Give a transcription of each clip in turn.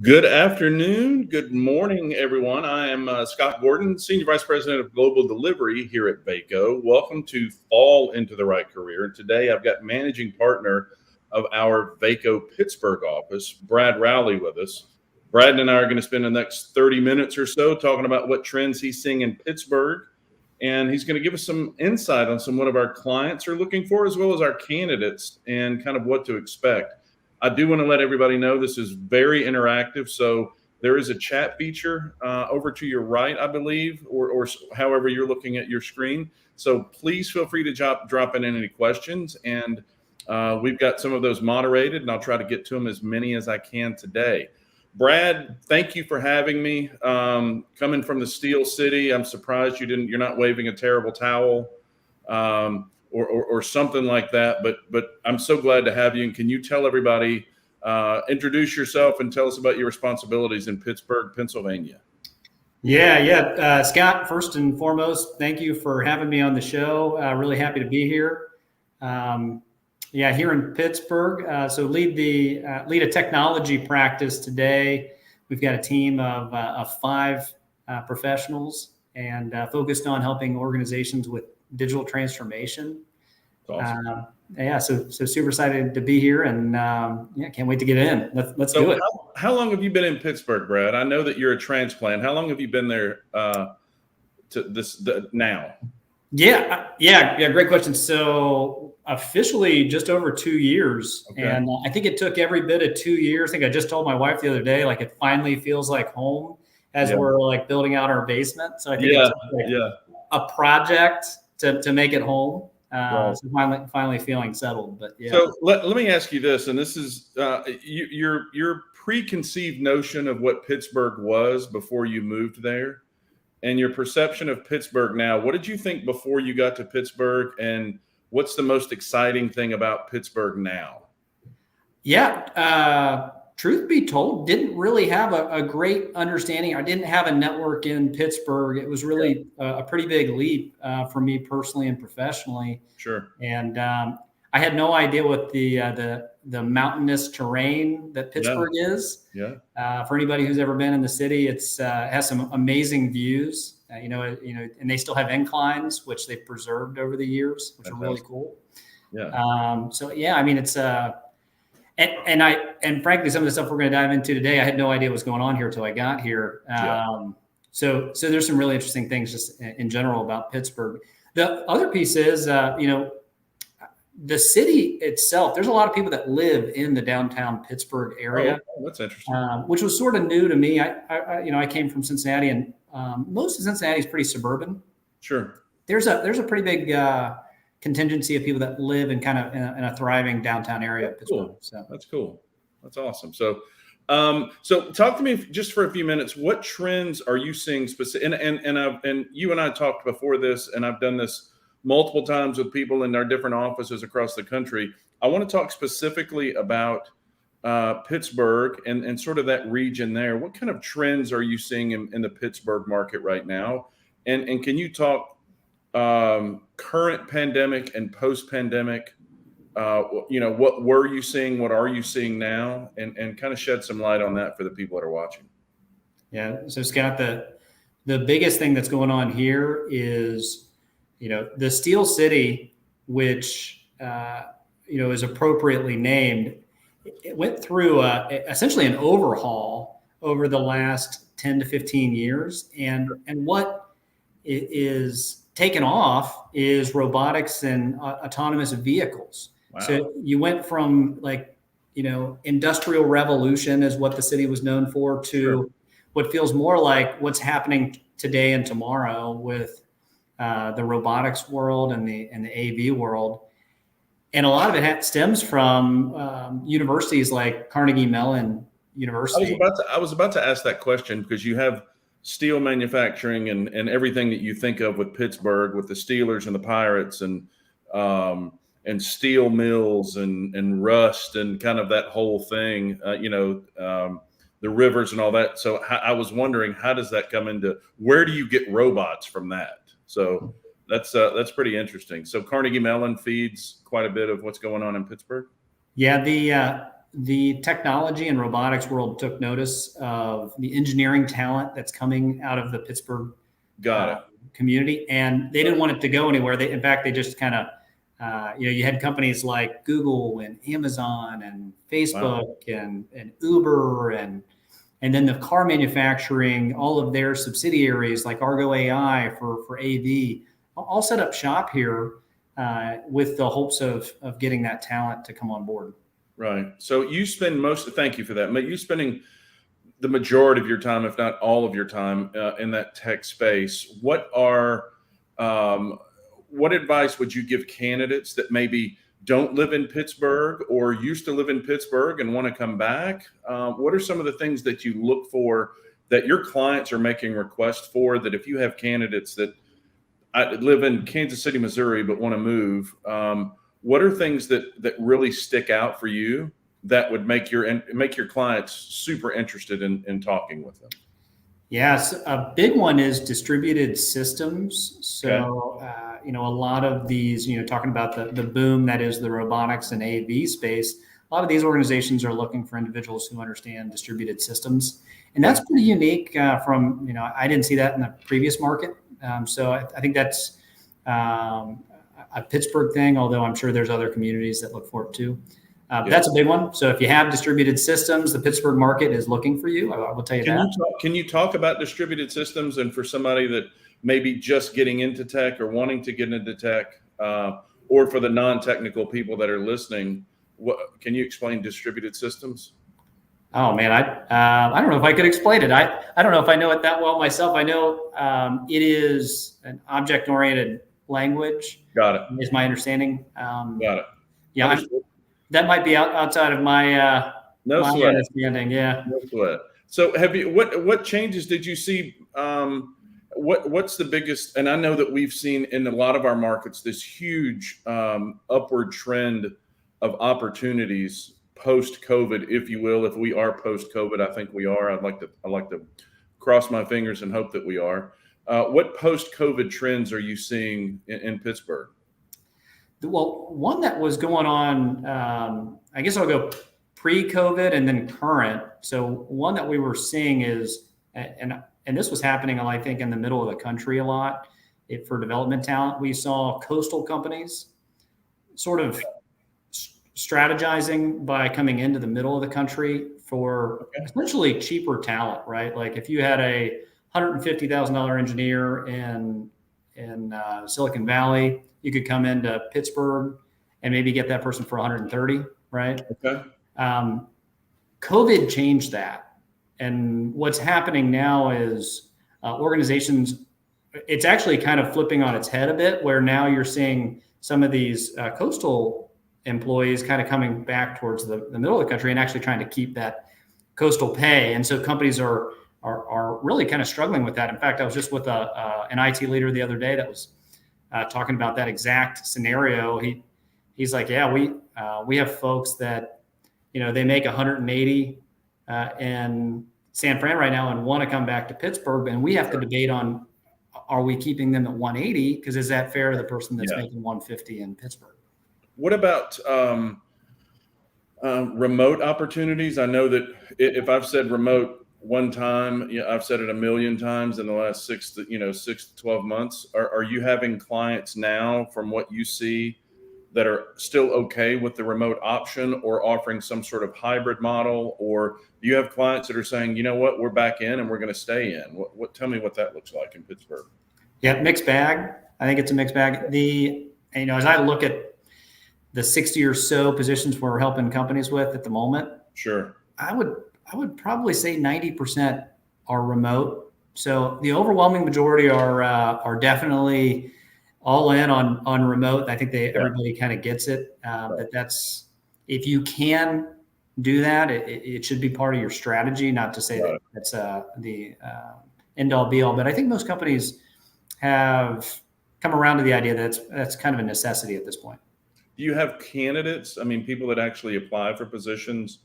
Good afternoon. Good morning, everyone. I am Scott Gordon, Senior Vice President of Global Delivery here at Vaco. Welcome to Fall into the Right Career. And today I've got Managing Partner of our Vaco Pittsburgh office, Brad Rowley, with us. Brad and I are going to spend the next 30 minutes or so talking about what trends he's seeing in Pittsburgh. And he's going to give us some insight on what our clients are looking for, as well as our candidates, and kind of what to expect. I do want to let everybody know this is very interactive. So there is a chat feature over to your right, I believe, or however you're looking at your screen. So please feel free to drop in any questions. And we've got some of those moderated, and I'll try to get to them as many as I can today. Brad, thank you for having me. Coming from the Steel City, I'm surprised you're not waving a terrible towel. Or something like that, but I'm so glad to have you. And can you tell everybody, introduce yourself and tell us about your responsibilities in Pittsburgh, Pennsylvania? Yeah. Scott, first and foremost, thank you for having me on the show. Really happy to be here. Here in Pittsburgh. So lead a technology practice today. We've got a team of 5 professionals and focused on helping organizations with digital transformation. Awesome. So super excited to be here, and can't wait to get in. Let's do it. How long have you been in Pittsburgh, Brad? I know that you're a transplant. How long have you been there now? Yeah. Great question. So officially just over 2 years, Okay. And I think it took every bit of 2 years. I think I just told my wife the other day, like it finally feels like home as we're like building out our basement. So I think it's a project to make it home. Right. So finally feeling settled, but yeah. So let me ask you this, and this is your preconceived notion of what Pittsburgh was before you moved there, and your perception of Pittsburgh now. What did you think before you got to Pittsburgh, and what's the most exciting thing about Pittsburgh now? Yeah. Truth be told, didn't really have a great understanding. I didn't have a network in Pittsburgh. It was really a pretty big leap for me personally and professionally. Sure. And I had no idea what the mountainous terrain that Pittsburgh is. Yeah. For anybody who's ever been in the city, it has some amazing views. And they still have inclines, which they've preserved over the years, which are really cool. Yeah. It's And frankly, some of the stuff we're going to dive into today, I had no idea what was going on here till I got here. So there's some really interesting things just in general about Pittsburgh. The other piece is, the city itself. There's a lot of people that live in the downtown Pittsburgh area. Oh, that's interesting. Which was sort of new to me. I came from Cincinnati, and most of Cincinnati is pretty suburban. Sure. There's a pretty big contingency of people that live in kind of in a thriving downtown area. That's cool. So that's cool. That's awesome. So talk to me just for a few minutes. What trends are you seeing specific? And you and I talked before this, and I've done this multiple times with people in our different offices across the country. I want to talk specifically about Pittsburgh and sort of that region there. What kind of trends are you seeing in the Pittsburgh market right now? And can you talk current pandemic and post-pandemic, what were you seeing? What are you seeing now? And kind of shed some light on that for the people that are watching. Yeah. So Scott, the biggest thing that's going on here is, the Steel City, which, is appropriately named, it went through essentially an overhaul over the last 10 to 15 years. And what is taken off is robotics and autonomous vehicles. Wow. So you went from industrial revolution is what the city was known for to what feels more like what's happening today and tomorrow with the robotics world and the AV world. And a lot of it stems from universities like Carnegie Mellon University. I was about to ask that question because you have steel manufacturing and everything that you think of with Pittsburgh, with the Steelers and the Pirates and steel mills and rust and kind of that whole thing, the rivers and all that. So I was wondering, how does that come into, where do you get robots from that? So that's pretty interesting. So Carnegie Mellon feeds quite a bit of what's going on in Pittsburgh. Yeah, the technology and robotics world took notice of the engineering talent that's coming out of the Pittsburgh Got it. community, and they didn't want it to go anywhere. In fact, they just kind of, you had companies like Google and Amazon and Facebook and Uber and then the car manufacturing, all of their subsidiaries like Argo AI for AV, all set up shop here with the hopes of getting that talent to come on board. Right. So you spend thank you for that. But you spending the majority of your time, if not all of your time, in that tech space. What advice would you give candidates that maybe don't live in Pittsburgh or used to live in Pittsburgh and want to come back? What are some of the things that you look for that your clients are making requests for, that if you have candidates that live in Kansas City, Missouri, but want to move, what are things that really stick out for you that would make your clients super interested in talking with them? Yes, a big one is distributed systems. So, a lot of these, talking about the boom that is the robotics and AV space, a lot of these organizations are looking for individuals who understand distributed systems. And that's pretty unique from, I didn't see that in the previous market. So I think that's a Pittsburgh thing, although I'm sure there's other communities that look for it too. That's a big one. So if you have distributed systems, the Pittsburgh market is looking for you. I will tell you Can you talk about distributed systems, and for somebody that maybe just getting into tech or wanting to get into tech, or for the non-technical people that are listening, can you explain distributed systems? Oh man, I don't know if I could explain it. I don't know if I know it that well myself. I know it is an object-oriented language. Got it. Is my understanding. Got it. Yeah, that might be outside of my no my sweat. understanding. Yeah. No sweat. So what changes did you see? What's the biggest? And I know that we've seen in a lot of our markets this huge upward trend of opportunities post-COVID, if you will. If we are post-COVID, I think we are. I'd like to cross my fingers and hope that we are. What post-COVID trends are you seeing in Pittsburgh? Well, one that was going on, I guess I'll go pre-COVID and then current. So one that we were seeing is, and this was happening, I think, in the middle of the country a lot for development talent. We saw coastal companies sort of strategizing by coming into the middle of the country for essentially cheaper talent, right? Like if you had a $150,000 engineer in Silicon Valley, you could come into Pittsburgh and maybe get that person for 130, right? Okay. COVID changed that. And what's happening now is organizations, it's actually kind of flipping on its head a bit, where now you're seeing some of these coastal employees kind of coming back towards the middle of the country and actually trying to keep that coastal pay. And so companies are really kind of struggling with that. In fact, I was just with an IT leader the other day that was talking about that exact scenario. He's like, yeah, we have folks that, they make 180 in San Fran right now and want to come back to Pittsburgh. And we have to debate on, are we keeping them at 180? Because is that fair to the person that's making 150 in Pittsburgh? What about remote opportunities? I know that if I've said remote one time, I've said it a million times in the last 6 to 12 months. Are you having clients now, from what you see, that are still okay with the remote option or offering some sort of hybrid model? Or do you have clients that are saying, you know what, we're back in and we're going to stay in? Tell me what that looks like in Pittsburgh. Yeah, mixed bag. I think it's a mixed bag. As I look at the 60 or so positions we're helping companies with at the moment, sure, I would probably say 90% are remote. So the overwhelming majority are definitely all in on remote. I think everybody kind of gets it. That's, if you can do that, it should be part of your strategy. Not to say that that's the end all be all, but I think most companies have come around to the idea that that's kind of a necessity at this point. Do you have candidates? I mean, people that actually apply for positions.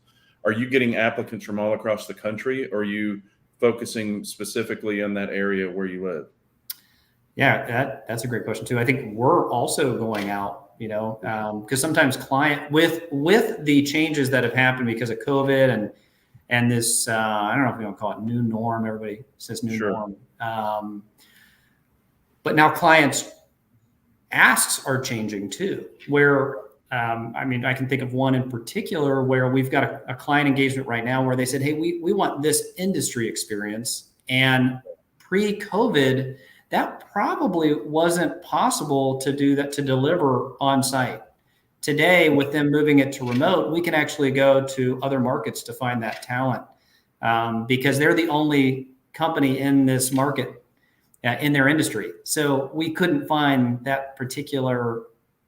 Are you getting applicants from all across the country, or are you focusing specifically in that area where you live? Yeah, that's a great question too. I think we're also going out because sometimes client with the changes that have happened because of COVID and this, I don't know if you want to call it new norm. Everybody says new norm. But now clients asks are changing too, where, I can think of one in particular where we've got a client engagement right now where they said, hey, we want this industry experience. And pre-COVID, that probably wasn't possible to do that, to deliver on site. Today, with them moving it to remote, we can actually go to other markets to find that talent because they're the only company in this market in their industry. So we couldn't find that particular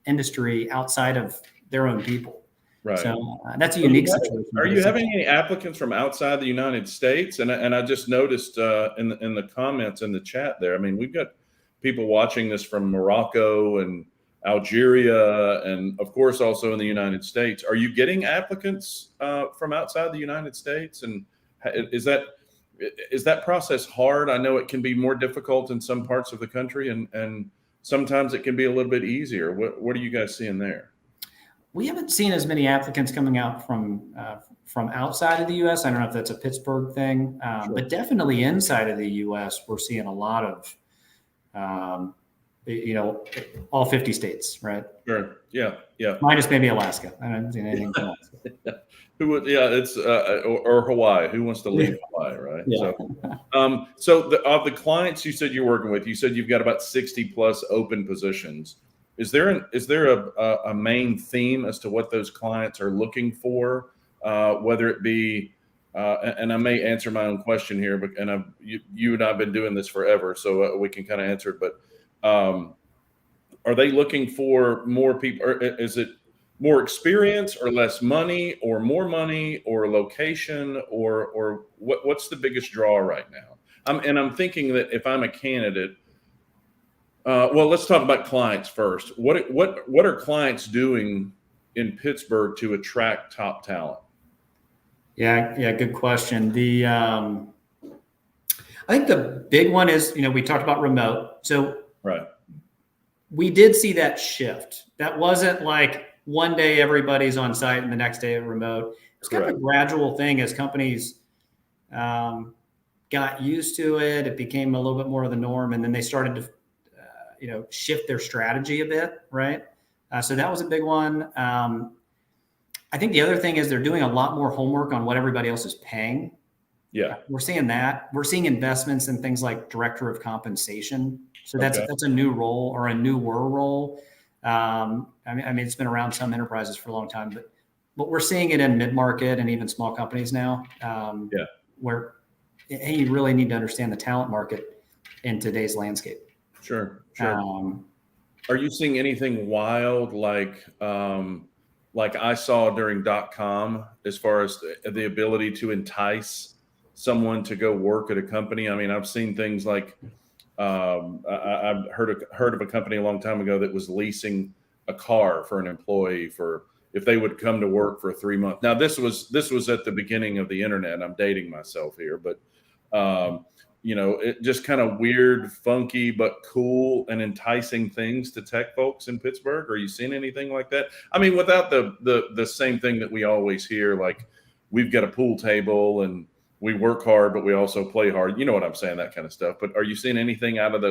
industry outside of their own people. Right. So that's a unique situation. Are you having any applicants from outside the United States? And I just noticed in the comments in the chat there, I mean, we've got people watching this from Morocco and Algeria, and of course also in the United States. Are you getting applicants from outside the United States? And is that process hard? I know it can be more difficult in some parts of the country, and sometimes it can be a little bit easier. What are you guys seeing there? We haven't seen as many applicants coming out from outside of the U.S. I don't know if that's a Pittsburgh thing, but definitely inside of the U.S. we're seeing a lot of, all 50 states, right? Sure. Yeah. Minus maybe Alaska. I haven't seen anything from Alaska. Who would? Yeah, it's or Hawaii. Who wants to leave Hawaii, right? Yeah. So of the clients you said you're working with, you said you've got about 60 plus open positions. Is there a main theme as to what those clients are looking for? Whether it be, and I may answer my own question here, but you and I've been doing this forever, so we can kind of answer it. But are they looking for more people? Or is it more experience, or less money, or more money, or location, or what's the biggest draw right now? I'm thinking that if I'm a candidate. Well, let's talk about clients first. What are clients doing in Pittsburgh to attract top talent? Yeah, good question. I think the big one is, we talked about remote. So right, we did see that shift. That wasn't like one day everybody's on site and the next day remote. It's kind of a gradual thing as companies got used to it. It became a little bit more of the norm, and then they started to shift their strategy a bit, right? So that was a big one. I think the other thing is they're doing a lot more homework on what everybody else is paying. Yeah, we're seeing that. We're seeing investments in things like director of compensation. So that's a new role, or a newer role. It's been around some enterprises for a long time, but we're seeing it in mid-market and even small companies now. Where you really need to understand the talent market in today's landscape. Sure. Are you seeing anything wild like I saw during .com as far as the ability to entice someone to go work at a company? I mean, I've seen things like I've heard of a company a long time ago that was leasing a car for an employee for if they would come to work for 3 months. Now this was at the beginning of the internet. I'm dating myself here, but it just kind of weird, funky, but cool and enticing things to tech folks in Pittsburgh. Are you seeing anything like that? I mean, without the same thing that we always hear, like we've got a pool table and we work hard, but we also play hard. You know what I'm saying? That kind of stuff. But are you seeing anything out of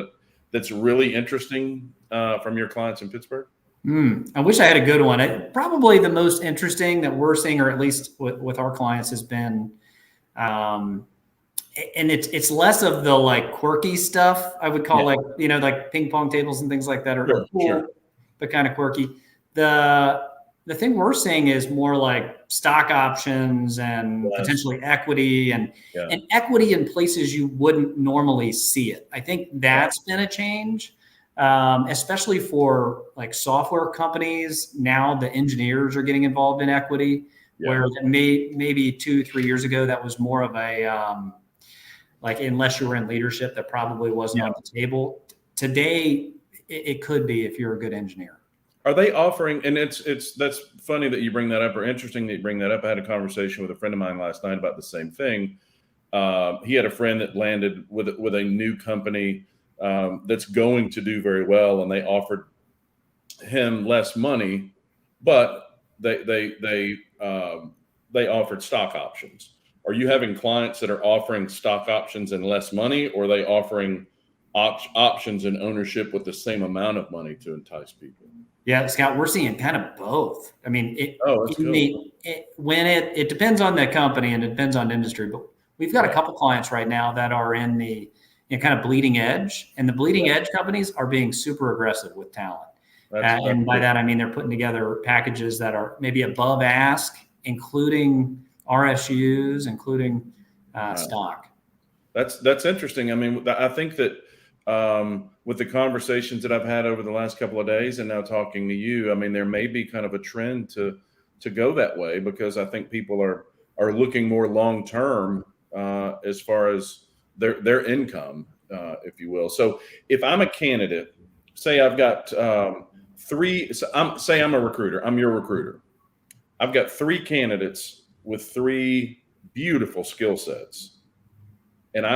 that's really interesting from your clients in Pittsburgh? I wish I had a good one. Probably the most interesting that we're seeing, or at least with our clients, has been, and it's less of the like quirky stuff I would call like ping pong tables and things like that are cool, but kind of quirky. The thing we're seeing is more like stock options and potentially equity and equity in places you wouldn't normally see it. I think that's been a change, especially for like software companies. Now the engineers are getting involved in equity, where maybe 2-3 years ago that was more of a like unless you were in leadership, that probably wasn't on the table. Today, it could be if you're a good engineer. Are they offering, and that's funny that you bring that up, or interesting that you bring that up. I had a conversation with a friend of mine last night about the same thing. He had a friend that landed with a new company that's going to do very well, and they offered him less money, but they offered stock options. Are you having clients that are offering stock options and less money, or are they offering options and ownership with the same amount of money to entice people? Yeah, Scott, we're seeing kind of both. I mean, That's cool. It depends on the company and it depends on industry, but we've got a couple clients right now that are in the kind of bleeding edge, and the bleeding edge companies are being super aggressive with talent. And by that, I mean, they're putting together packages that are maybe above ask, including RSUs, including stock. That's interesting. I mean, I think that with the conversations that I've had over the last couple of days and now talking to you, I mean, there may be kind of a trend to go that way, because I think people are looking more long term as far as their income, if you will. So if I'm a candidate, say I've got say I'm a recruiter, I'm your recruiter. I've got 3 candidates with 3 beautiful skill sets. And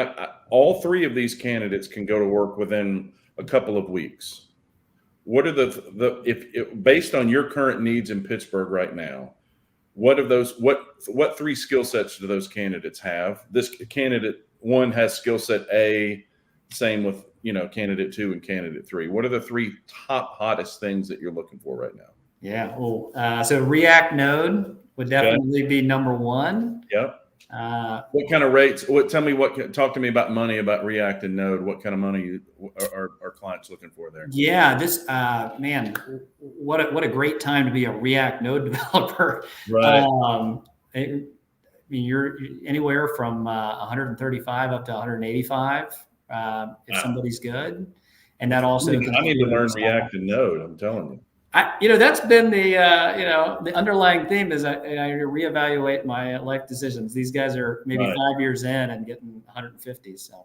all 3 of these candidates can go to work within a couple of weeks. What are if based on your current needs in Pittsburgh right now, what 3 skill sets do those candidates have? This candidate 1 has skill set A, same with, candidate 2 and candidate 3. What are the 3 top hottest things that you're looking for right now? Yeah. Well, so React Node would definitely be number 1. Yep. What kind of rates? Talk to me about money, about React and Node. What kind of money are clients looking for there? Yeah, this man, what a great time to be a React Node developer. Right. I mean, you're anywhere from 135 up to 185 if somebody's good, and that also. I need to learn React and Node. I'm telling you. That's been the the underlying theme is I reevaluate my life decisions. These guys are maybe 5 years in and getting 150, so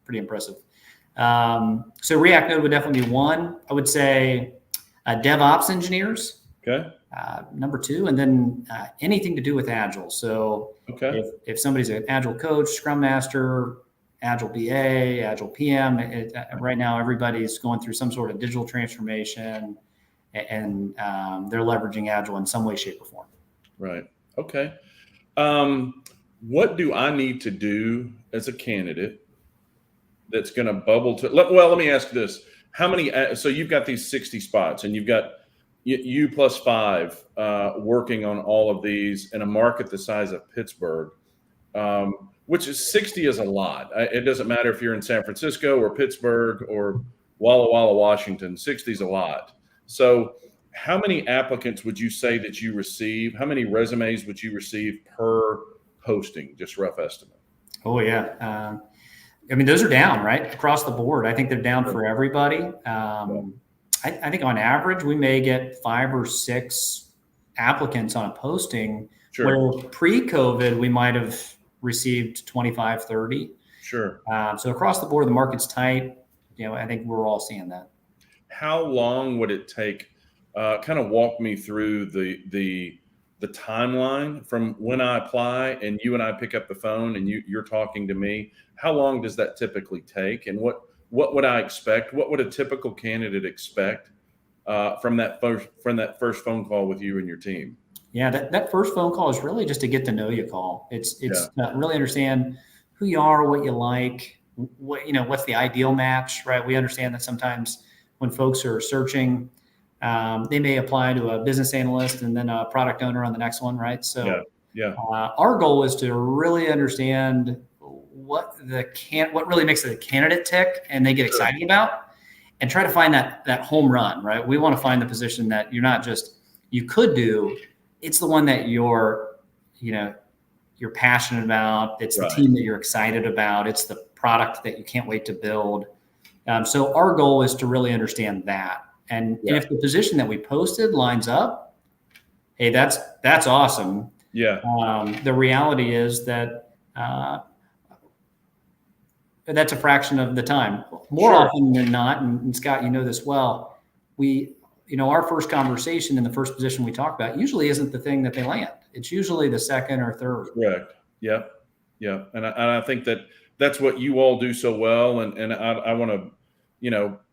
pretty impressive. So React Node would definitely be 1. I would say DevOps engineers. Okay. Number 2, and then anything to do with Agile. So if somebody's an Agile coach, Scrum Master, Agile BA, Agile PM, right now everybody's going through some sort of digital transformation. And they're leveraging Agile in some way, shape, or form. Right. Okay. What do I need to do as a candidate that's going to bubble to? Let me ask this: how many? So you've got these 60 spots, and you've got you plus 5 working on all of these in a market the size of Pittsburgh, which is 60 is a lot. It doesn't matter if you're in San Francisco or Pittsburgh or Walla Walla, Washington. 60 is a lot. So how many applicants would you say that you receive? How many resumes would you receive per posting? Just rough estimate. Oh, yeah. I mean, those are down, right? Across the board. I think they're down for everybody. I think on average, we may get 5 or 6 applicants on a posting. Where pre-COVID, we might have received 25, 30. Sure. So across the board, the market's tight. I think we're all seeing that. How long would it take? Kind of walk me through the timeline from when I apply and you and I pick up the phone and you're talking to me. How long does that typically take? And what would I expect? What would a typical candidate expect from that first phone call with you and your team? Yeah, that first phone call is really just a get to know you call. It's really understand who you are, what you like, what's the ideal match, right? We understand that sometimes when folks are searching, they may apply to a business analyst and then a product owner on the next one, right? So our goal is to really understand what really makes the candidate tick and they get excited about, and try to find that home run, right? We want to find the position that you're not just you could do, it's the one that you're passionate about. It's the team that you're excited about. It's the product that you can't wait to build. So our goal is to really understand that. And if the position that we posted lines up, hey, that's awesome. Yeah. The reality is that that's a fraction of the time. More often than not, and Scott, you know this well, our first conversation in the first position we talk about usually isn't the thing that they land. It's usually the second or third. Correct. Yeah. Yeah. And I think that's what you all do so well. And I want to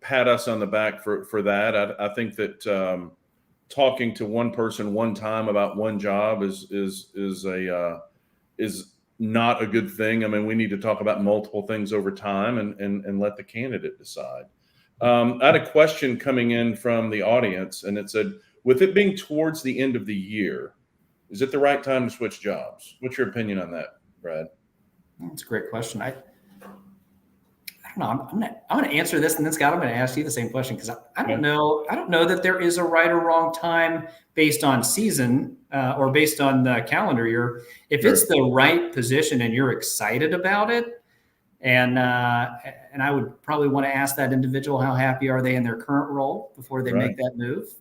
pat us on the back for that. I think that talking to one person one time about one job is not a good thing. I mean, we need to talk about multiple things over time and let the candidate decide. I had a question coming in from the audience, and it said, with it being towards the end of the year, is it the right time to switch jobs? What's your opinion on that, Brad? That's a great question. I don't know. I'm gonna answer this, and then Scott, I'm gonna ask you the same question because I don't know. I don't know that there is a right or wrong time based on season or based on the calendar year. If it's the right position and you're excited about it, and I would probably want to ask that individual how happy are they in their current role before they make that move.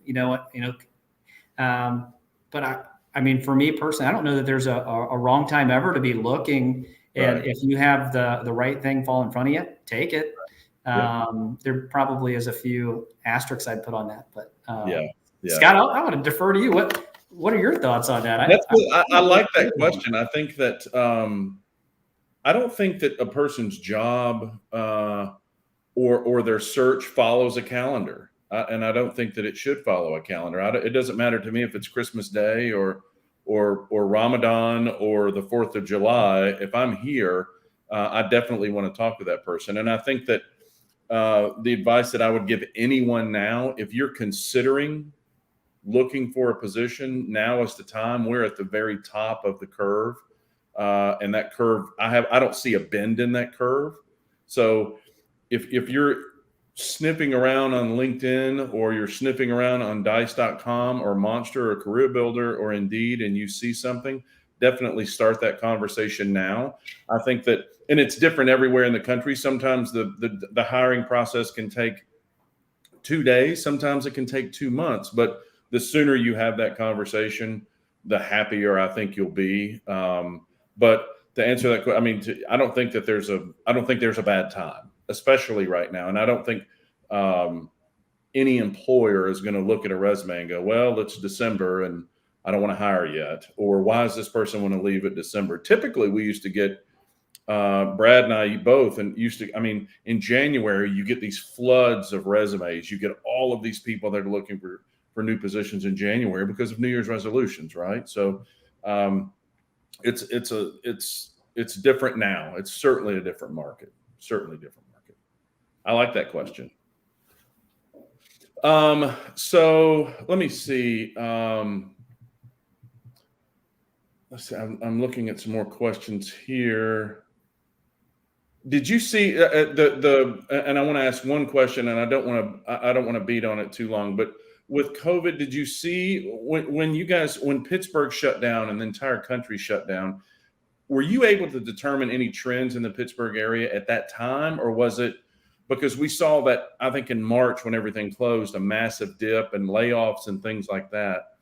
But I mean, for me personally, I don't know that there's a wrong time ever to be looking. And if you have the right thing fall in front of you, take it. There probably is a few asterisks I'd put on that, but Scott, I want to defer to you. What are your thoughts on that? I like that question. I think that I don't think that a person's job or their search follows a calendar, and I don't think that it should follow a calendar. It doesn't matter to me if it's Christmas Day or Ramadan or the 4th of July. If I'm here, I definitely want to talk to that person. And I think that the advice that I would give anyone now, if you're considering looking for a position, now is the time. We're at the very top of the curve. And that curve, I don't see a bend in that curve. So if you're sniffing around on LinkedIn or you're sniffing around on dice.com or Monster or Career Builder or Indeed and you see something, definitely start that conversation now. I think that, and it's different everywhere in the country. Sometimes the hiring process can take 2 days. Sometimes it can take 2 months, but the sooner you have that conversation, the happier I think you'll be. But to answer that, I mean, I don't think there's a bad time, especially right now. And I don't think any employer is going to look at a resume and go, well, it's December and I don't want to hire yet. Or why does this person want to leave at December? Typically, we used to get, Brad and I both, and in January, you get these floods of resumes. You get all of these people that are looking for new positions in January because of New Year's resolutions, right? So it's different now. It's certainly a different market. I like that question. So let me see. Let's see. I'm looking at some more questions here. Did you see and I want to ask one question, and I don't want to beat on it too long, but with COVID, did you see when Pittsburgh shut down and the entire country shut down, were you able to determine any trends in the Pittsburgh area at that time? Or was it because we saw that, I think in March when everything closed, a massive dip and layoffs and things like that.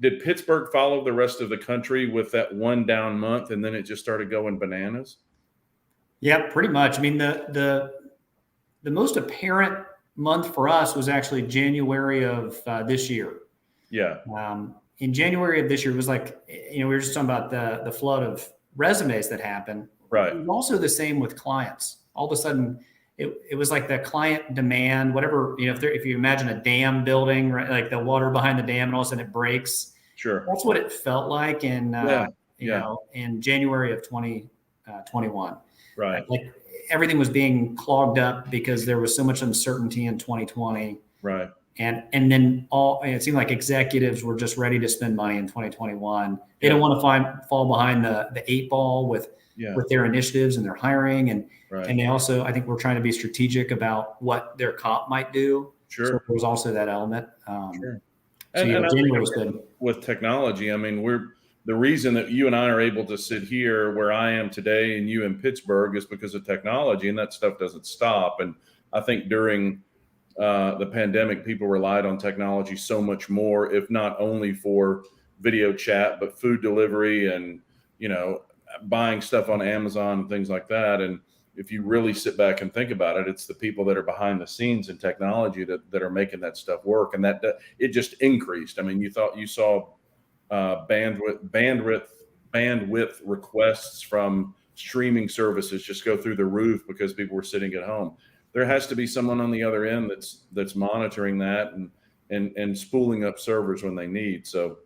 Did Pittsburgh follow the rest of the country with that one down month and then it just started going bananas? Yeah, pretty much. I mean, the most apparent month for us was actually January of this year. Yeah. In January of this year, it was like, we were just talking about the flood of resumes that happened. Right. It was also the same with clients. All of a sudden, it was like the client demand, whatever, if you imagine a dam building, right, like the water behind the dam, and all of a sudden it breaks. Sure. That's what it felt like in in January of 2021. Right. Like everything was being clogged up because there was so much uncertainty in 2020. Right. And then it seemed like executives were just ready to spend money in 2021. They don't want to fall behind the 8 ball with their initiatives and their hiring. And they also, I think, we're trying to be strategic about what their comp might do. Sure. So there was also that element. Sure. So and January was good. With technology, I mean, the reason that you and I are able to sit here where I am today and you in Pittsburgh is because of technology, and that stuff doesn't stop. And I think during the pandemic, people relied on technology so much more, if not only for video chat, but food delivery and, buying stuff on Amazon and things like that. And if you really sit back and think about it, it's the people that are behind the scenes in technology that are making that stuff work. And that it just increased. I mean, you saw bandwidth requests from streaming services just go through the roof because people were sitting at home. there has to be someone on the other end that's monitoring that and spooling up servers when they need. So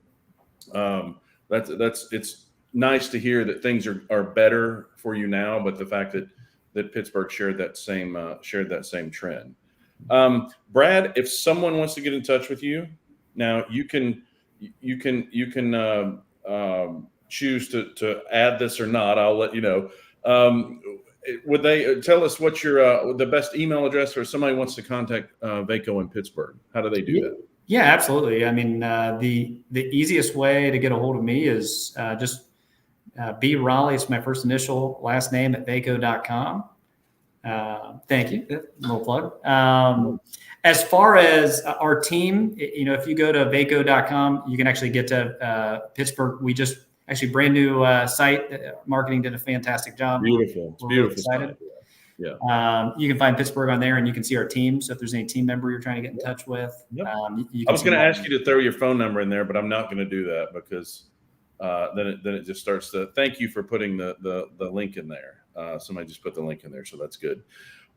it's nice to hear that things are better for you now, but the fact that Pittsburgh shared that same trend. Brad, if someone wants to get in touch with you now, you can choose to add this or not. I'll let you know. Would they tell us what your the best email address, or if somebody wants to contact Vaco in Pittsburgh? How do they do that? Yeah, absolutely. I mean, the easiest way to get a hold of me is just B Rowley. It's my first initial, last name at vaco.com. Thank you. A little plug. As far as our team, if you go to vaco.com, you can actually get to Pittsburgh. We just actually brand new site. Marketing did a fantastic job. Beautiful. It's beautiful. Really excited. Yeah. You can find Pittsburgh on there, and you can see our team. So if there's any team member you're trying to get in touch with, yep. You I was going to ask you to throw your phone number in there, but I'm not going to do that because then it just starts to. Thank you for putting the link in there. Somebody just put the link in there, so that's good.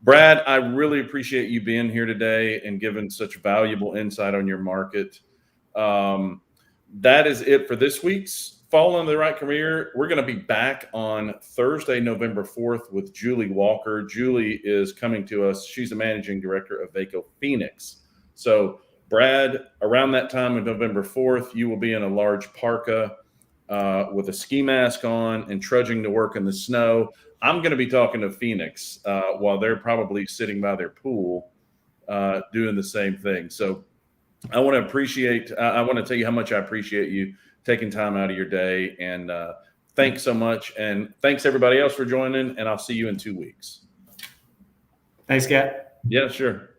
Brad, I really appreciate you being here today and giving such valuable insight on your market. That is it for this week's Fall into the Right Career. We're going to be back on Thursday, November 4th with Julie Walker. Julie is coming to us. She's the managing director of Vaco Phoenix. So, Brad, around that time of November 4th, you will be in a large parka with a ski mask on and trudging to work in the snow. I'm going to be talking to Phoenix while they're probably sitting by their pool doing the same thing. So I want to tell you how much I appreciate you taking time out of your day. And thanks so much. And thanks everybody else for joining. And I'll see you in 2 weeks. Thanks, Kat. Yeah, sure.